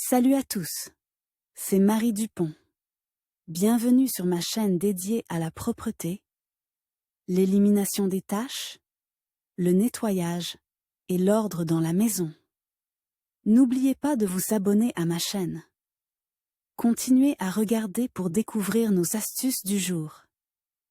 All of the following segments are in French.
Salut à tous, c'est Marie Dupont. Bienvenue sur ma chaîne dédiée à la propreté, l'élimination des taches, le nettoyage et l'ordre dans la maison. N'oubliez pas de vous abonner à ma chaîne. Continuez à regarder pour découvrir nos astuces du jour.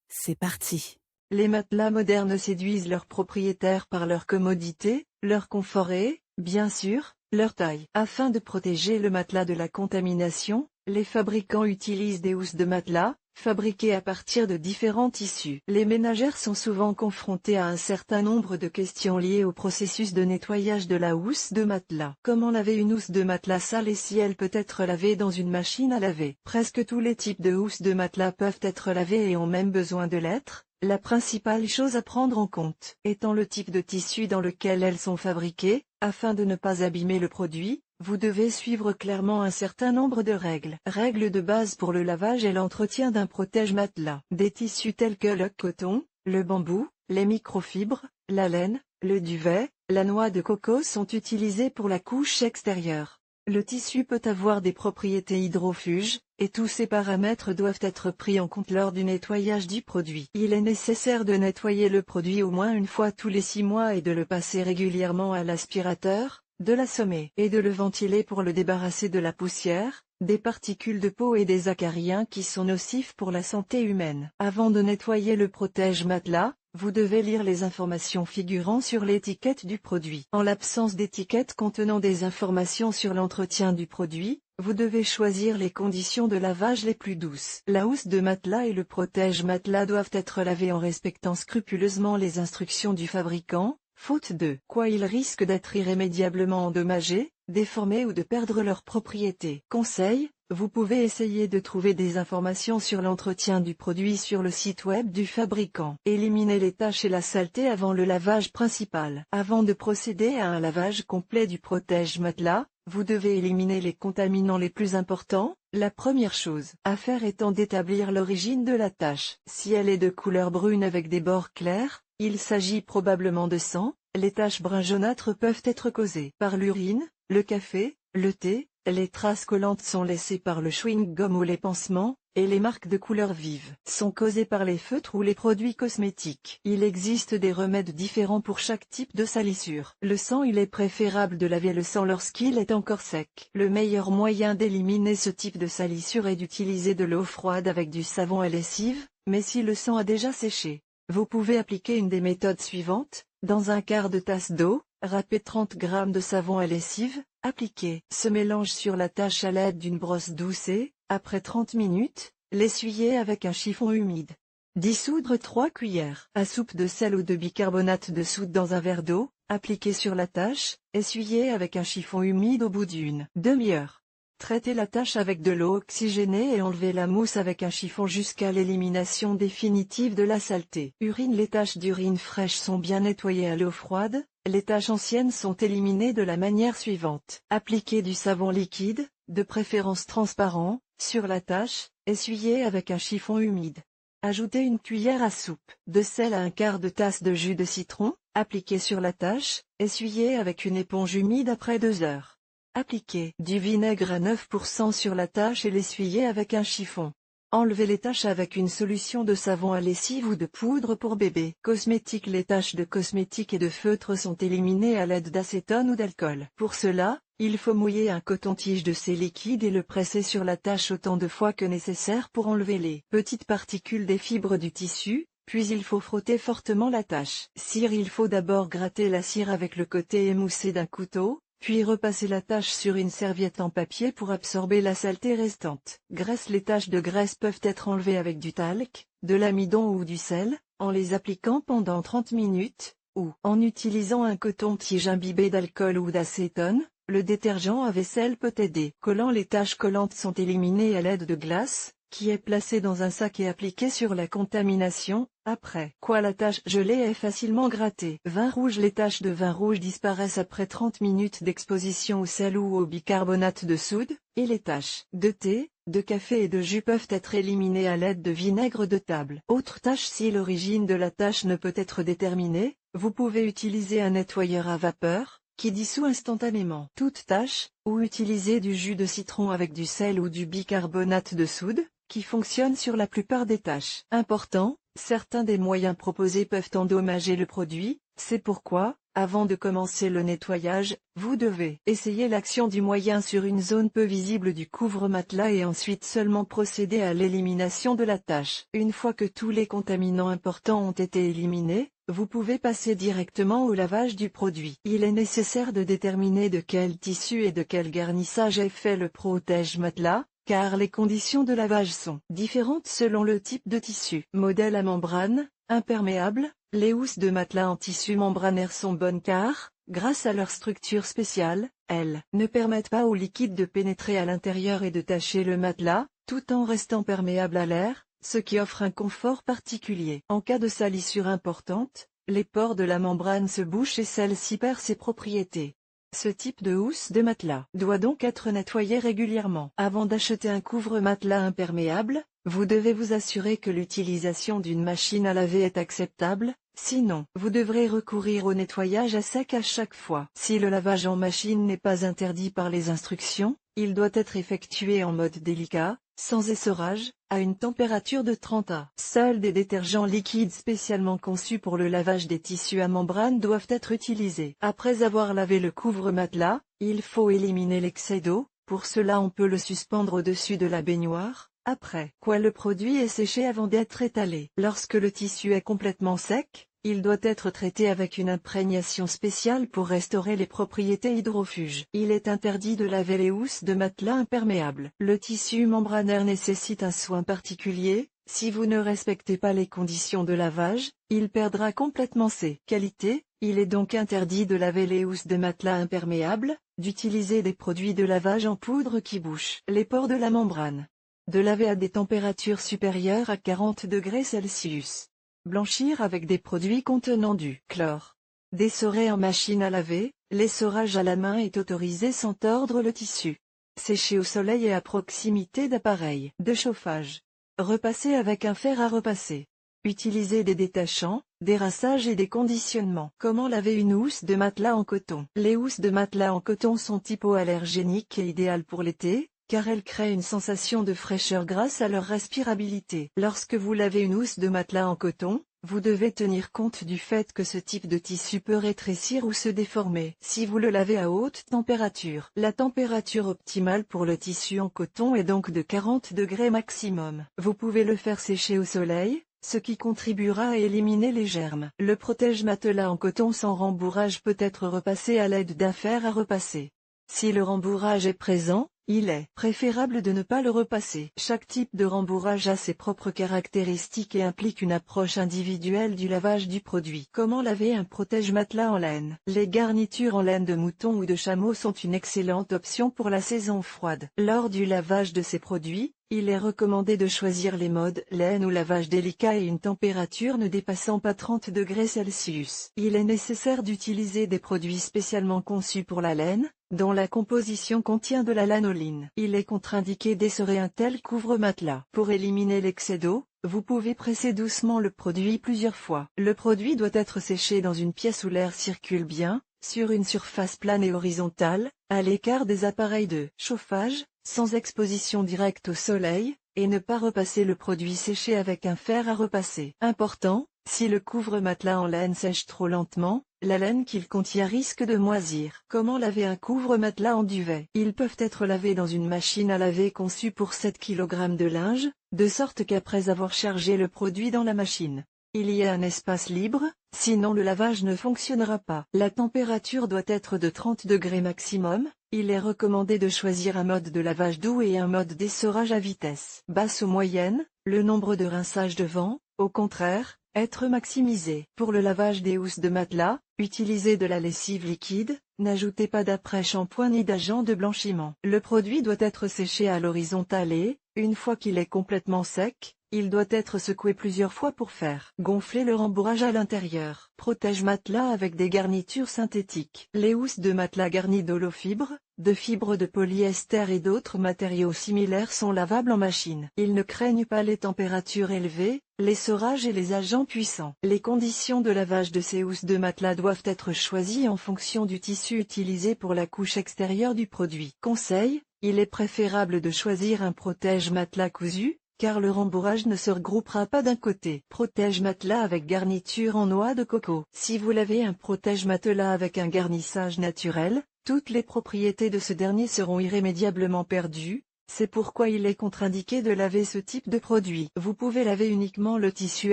C'est parti. Les matelas modernes séduisent leurs propriétaires par leur commodité, leur confort et, bien sûr, leur taille. Afin de protéger le matelas de la contamination, les fabricants utilisent des housses de matelas, fabriquées à partir de différents tissus. Les ménagères sont souvent confrontées à un certain nombre de questions liées au processus de nettoyage de la housse de matelas. Comment laver une housse de matelas sale et si elle peut être lavée dans une machine à laver? Presque tous les types de housses de matelas peuvent être lavées et ont même besoin de l'être. La principale chose à prendre en compte étant le type de tissu dans lequel elles sont fabriquées. Afin de ne pas abîmer le produit, vous devez suivre clairement un certain nombre de règles. Règles de base pour le lavage et l'entretien d'un protège-matelas. Des tissus tels que le coton, le bambou, les microfibres, la laine, le duvet, la noix de coco sont utilisés pour la couche extérieure. Le tissu peut avoir des propriétés hydrofuges, et tous ces paramètres doivent être pris en compte lors du nettoyage du produit. Il est nécessaire de nettoyer le produit au moins une fois tous les 6 mois et de le passer régulièrement à l'aspirateur, de l'assommer et de le ventiler pour le débarrasser de la poussière, des particules de peau et des acariens qui sont nocifs pour la santé humaine. Avant de nettoyer le protège-matelas, vous devez lire les informations figurant sur l'étiquette du produit. En l'absence d'étiquette contenant des informations sur l'entretien du produit, vous devez choisir les conditions de lavage les plus douces. La housse de matelas et le protège-matelas doivent être lavés en respectant scrupuleusement les instructions du fabricant, faute de quoi ils risquent d'être irrémédiablement endommagés, déformés ou de perdre leurs propriétés. Conseil: vous pouvez essayer de trouver des informations sur l'entretien du produit sur le site web du fabricant. Éliminez les taches et la saleté avant le lavage principal. Avant de procéder à un lavage complet du protège-matelas, vous devez éliminer les contaminants les plus importants. La première chose à faire étant d'établir l'origine de la tache. Si elle est de couleur brune avec des bords clairs, il s'agit probablement de sang. Les taches brun jaunâtres peuvent être causées par l'urine, le café, le thé. Les traces collantes sont laissées par le chewing-gum ou les pansements, et les marques de couleur vive sont causées par les feutres ou les produits cosmétiques. Il existe des remèdes différents pour chaque type de salissure. Le sang: il est préférable de laver le sang lorsqu'il est encore sec. Le meilleur moyen d'éliminer ce type de salissure est d'utiliser de l'eau froide avec du savon à lessive, mais si le sang a déjà séché, vous pouvez appliquer une des méthodes suivantes. Dans un quart de tasse d'eau, râpez 30 g de savon à lessive, appliquez ce mélange sur la tache à l'aide d'une brosse douce et, après 30 minutes, l'essuyez avec un chiffon humide. Dissoudre 3 cuillères à soupe de sel ou de bicarbonate de soude dans un verre d'eau, appliquez sur la tache, essuyez avec un chiffon humide au bout d'une demi-heure. Traitez la tache avec de l'eau oxygénée et enlevez la mousse avec un chiffon jusqu'à l'élimination définitive de la saleté. Urine: les taches d'urine fraîche sont bien nettoyées à l'eau froide. Les taches anciennes sont éliminées de la manière suivante. Appliquez du savon liquide, de préférence transparent, sur la tache, essuyez avec un chiffon humide. Ajoutez une cuillère à soupe de sel à un quart de tasse de jus de citron, appliquez sur la tache, essuyez avec une éponge humide après 2 heures. Appliquez du vinaigre à 9% sur la tache et l'essuyez avec un chiffon. Enlevez les taches avec une solution de savon à lessive ou de poudre pour bébé. Cosmétiques: les taches de cosmétiques et de feutre sont éliminées à l'aide d'acétone ou d'alcool. Pour cela, il faut mouiller un coton-tige de ces liquides et le presser sur la tache autant de fois que nécessaire pour enlever les petites particules des fibres du tissu, puis il faut frotter fortement la tache. Cire: il faut d'abord gratter la cire avec le côté émoussé d'un couteau, puis repasser la tache sur une serviette en papier pour absorber la saleté restante. Graisse: les taches de graisse peuvent être enlevées avec du talc, de l'amidon ou du sel, en les appliquant pendant 30 minutes, ou en utilisant un coton-tige imbibé d'alcool ou d'acétone. Le détergent à vaisselle peut aider. Collants: les taches collantes sont éliminées à l'aide de glace, qui est placée dans un sac et appliquée sur la contamination, après quoi la tache gelée est facilement grattée. Vin rouge: les taches de vin rouge disparaissent après 30 minutes d'exposition au sel ou au bicarbonate de soude, et les taches de thé, de café et de jus peuvent être éliminées à l'aide de vinaigre de table. Autre tâche: si l'origine de la tache ne peut être déterminée, vous pouvez utiliser un nettoyeur à vapeur, qui dissout instantanément toute tache, ou utiliser du jus de citron avec du sel ou du bicarbonate de soude, qui fonctionne sur la plupart des taches. Important, certains des moyens proposés peuvent endommager le produit, c'est pourquoi, avant de commencer le nettoyage, vous devez essayer l'action du moyen sur une zone peu visible du couvre-matelas et ensuite seulement procéder à l'élimination de la tache. Une fois que tous les contaminants importants ont été éliminés, vous pouvez passer directement au lavage du produit. Il est nécessaire de déterminer de quel tissu et de quel garnissage est fait le protège-matelas, car les conditions de lavage sont différentes selon le type de tissu. Modèle à membrane, imperméable, les housses de matelas en tissu membranaire sont bonnes car, grâce à leur structure spéciale, elles ne permettent pas au liquide de pénétrer à l'intérieur et de tacher le matelas, tout en restant perméable à l'air, ce qui offre un confort particulier. En cas de salissure importante, les pores de la membrane se bouchent et celle-ci perd ses propriétés. Ce type de housse de matelas doit donc être nettoyé régulièrement. Avant d'acheter un couvre-matelas imperméable, vous devez vous assurer que l'utilisation d'une machine à laver est acceptable, sinon vous devrez recourir au nettoyage à sec à chaque fois. Si le lavage en machine n'est pas interdit par les instructions, il doit être effectué en mode délicat, sans essorage, à une température de 30 à. Seuls des détergents liquides spécialement conçus pour le lavage des tissus à membrane doivent être utilisés. Après avoir lavé le couvre-matelas, il faut éliminer l'excès d'eau, pour cela on peut le suspendre au-dessus de la baignoire, après quoi le produit est séché avant d'être étalé. Lorsque le tissu est complètement sec, il doit être traité avec une imprégnation spéciale pour restaurer les propriétés hydrofuges. Il est interdit de laver les housses de matelas imperméables. Le tissu membranaire nécessite un soin particulier, si vous ne respectez pas les conditions de lavage, il perdra complètement ses qualités. Il est donc interdit de laver les housses de matelas imperméables, d'utiliser des produits de lavage en poudre qui bouchent les pores de la membrane, de laver à des températures supérieures à 40 degrés Celsius. Blanchir avec des produits contenant du chlore. Dessorer en machine à laver, l'essorage à la main est autorisé sans tordre le tissu. Sécher au soleil et à proximité d'appareils de chauffage. Repasser avec un fer à repasser. Utiliser des détachants, des rinçages et des conditionnements. Comment laver une housse de matelas en coton? Les housses de matelas en coton sont hypoallergéniques et idéales pour l'été, car elles créent une sensation de fraîcheur grâce à leur respirabilité. Lorsque vous lavez une housse de matelas en coton, vous devez tenir compte du fait que ce type de tissu peut rétrécir ou se déformer si vous le lavez à haute température. La température optimale pour le tissu en coton est donc de 40 degrés maximum. Vous pouvez le faire sécher au soleil, ce qui contribuera à éliminer les germes. Le protège-matelas en coton sans rembourrage peut être repassé à l'aide d'un fer à repasser. Si le rembourrage est présent, il est préférable de ne pas le repasser. Chaque type de rembourrage a ses propres caractéristiques et implique une approche individuelle du lavage du produit. Comment laver un protège-matelas en laine? Les garnitures en laine de mouton ou de chameau sont une excellente option pour la saison froide. Lors du lavage de ces produits, il est recommandé de choisir les modes laine ou lavage délicat et une température ne dépassant pas 30 degrés Celsius. Il est nécessaire d'utiliser des produits spécialement conçus pour la laine, dont la composition contient de la lanoline. Il est contre-indiqué d'essorer un tel couvre-matelas. Pour éliminer l'excès d'eau, vous pouvez presser doucement le produit plusieurs fois. Le produit doit être séché dans une pièce où l'air circule bien, sur une surface plane et horizontale, à l'écart des appareils de chauffage, sans exposition directe au soleil, et ne pas repasser le produit séché avec un fer à repasser. Important, si le couvre-matelas en laine sèche trop lentement, la laine qu'il contient risque de moisir. Comment laver un couvre-matelas en duvet? Ils peuvent être lavés dans une machine à laver conçue pour 7 kg de linge, de sorte qu'après avoir chargé le produit dans la machine, il y a un espace libre, sinon le lavage ne fonctionnera pas. La température doit être de 30 degrés maximum. Il est recommandé de choisir un mode de lavage doux et un mode d'essorage à vitesse basse ou moyenne, le nombre de rinçages devant, au contraire, être maximisé. Pour le lavage des housses de matelas, utilisez de la lessive liquide, n'ajoutez pas d'après-shampoing ni d'agent de blanchiment. Le produit doit être séché à l'horizontale et, une fois qu'il est complètement sec, il doit être secoué plusieurs fois pour faire gonfler le rembourrage à l'intérieur. Protège matelas avec des garnitures synthétiques. Les housses de matelas garnies d'holofibre, de fibres de polyester et d'autres matériaux similaires sont lavables en machine. Ils ne craignent pas les températures élevées, l'essorage et les agents puissants. Les conditions de lavage de ces housses de matelas doivent être choisies en fonction du tissu utilisé pour la couche extérieure du produit. Conseil, il est préférable de choisir un protège-matelas cousu, car le rembourrage ne se regroupera pas d'un côté. Protège-matelas avec garniture en noix de coco. Si vous lavez un protège-matelas avec un garnissage naturel, toutes les propriétés de ce dernier seront irrémédiablement perdues. C'est pourquoi il est contre-indiqué de laver ce type de produit. Vous pouvez laver uniquement le tissu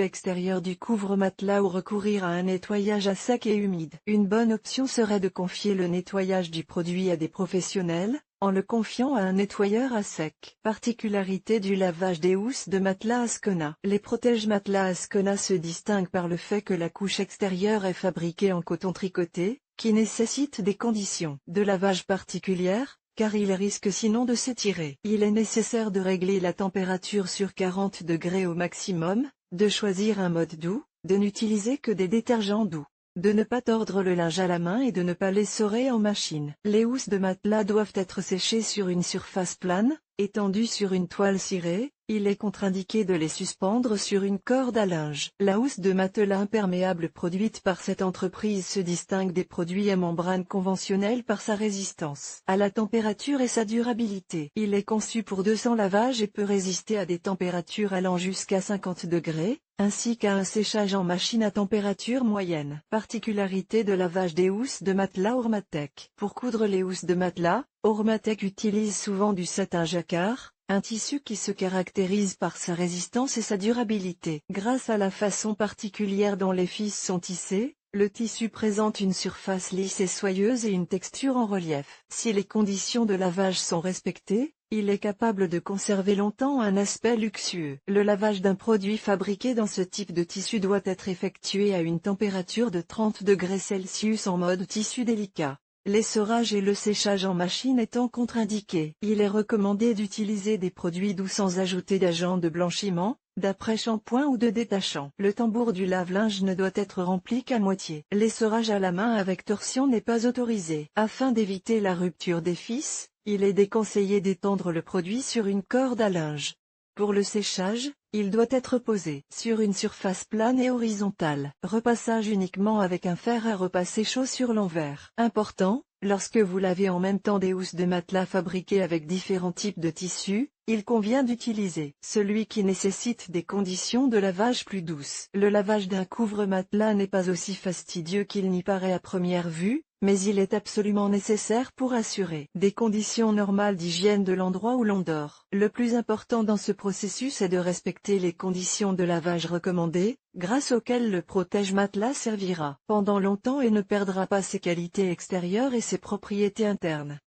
extérieur du couvre-matelas ou recourir à un nettoyage à sec et humide. Une bonne option serait de confier le nettoyage du produit à des professionnels, en le confiant à un nettoyeur à sec. Particularité du lavage des housses de matelas Ascona. Les protège-matelas Ascona se distinguent par le fait que la couche extérieure est fabriquée en coton tricoté, qui nécessite des conditions de lavage particulières, car il risque sinon de s'étirer. Il est nécessaire de régler la température sur 40 degrés au maximum, de choisir un mode doux, de n'utiliser que des détergents doux, de ne pas tordre le linge à la main et de ne pas l'essorer en machine. Les housses de matelas doivent être séchées sur une surface plane, étendues sur une toile cirée. Il est contre-indiqué de les suspendre sur une corde à linge. La housse de matelas imperméable produite par cette entreprise se distingue des produits à membrane conventionnelle par sa résistance à la température et sa durabilité. Il est conçu pour 200 lavages et peut résister à des températures allant jusqu'à 50 degrés, ainsi qu'à un séchage en machine à température moyenne. Particularité de lavage des housses de matelas Ormatec. Pour coudre les housses de matelas, Ormatec utilise souvent du satin jacquard, un tissu qui se caractérise par sa résistance et sa durabilité. Grâce à la façon particulière dont les fils sont tissés, le tissu présente une surface lisse et soyeuse et une texture en relief. Si les conditions de lavage sont respectées, il est capable de conserver longtemps un aspect luxueux. Le lavage d'un produit fabriqué dans ce type de tissu doit être effectué à une température de 30 degrés Celsius en mode tissu délicat. L'essorage et le séchage en machine étant contre-indiqués, il est recommandé d'utiliser des produits doux sans ajouter d'agents de blanchiment, d'après-shampoing ou de détachant. Le tambour du lave-linge ne doit être rempli qu'à moitié. L'essorage à la main avec torsion n'est pas autorisé. Afin d'éviter la rupture des fils, il est déconseillé d'étendre le produit sur une corde à linge. Pour le séchage, il doit être posé sur une surface plane et horizontale. Repassage uniquement avec un fer à repasser chaud sur l'envers. Important, lorsque vous lavez en même temps des housses de matelas fabriquées avec différents types de tissus, il convient d'utiliser celui qui nécessite des conditions de lavage plus douces. Le lavage d'un couvre-matelas n'est pas aussi fastidieux qu'il n'y paraît à première vue, mais il est absolument nécessaire pour assurer des conditions normales d'hygiène de l'endroit où l'on dort. Le plus important dans ce processus est de respecter les conditions de lavage recommandées, grâce auxquelles le protège-matelas servira pendant longtemps et ne perdra pas ses qualités extérieures et ses propriétés internes.